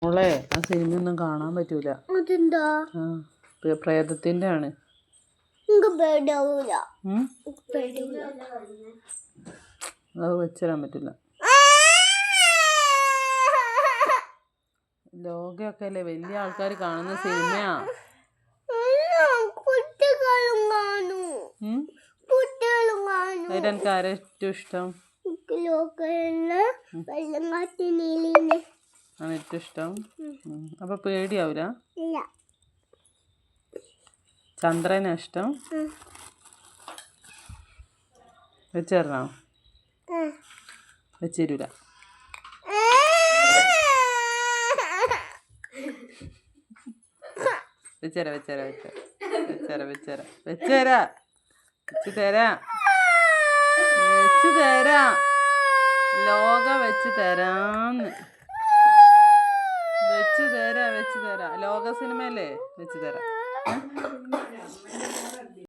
മോളെ ആ സിനിമയൊന്നും കാണാൻ പറ്റൂല. പ്രേതത്തിന്റെ ആണ്. അത് വെച്ചിടാൻ പറ്റില്ല. ലോകമൊക്കെ അല്ലേ വലിയ ആൾക്കാർ കാണുന്ന സിനിമയാ. അതിലെനിക്ക് ആരെ ഏറ്റവും ഇഷ്ടം? ആണ് ഏറ്റവും ഇഷ്ടം. അപ്പൊ പേടിയാവൂല? ചന്ദ്രനാ ഇഷ്ടം? വെച്ചേരണോ? വെച്ചേരൂല. വെച്ചേരാ വെച്ചേരാ വെച്ചേരാ വെച്ചേരാ വെച്ചേരാ വെച്ച് തരാം വെച്ച് തരാം. ലോക വെച്ച് തരാന്ന്. വെച്ച് തരാ ലോക സിനിമയല്ലേ വെച്ച് തരാം.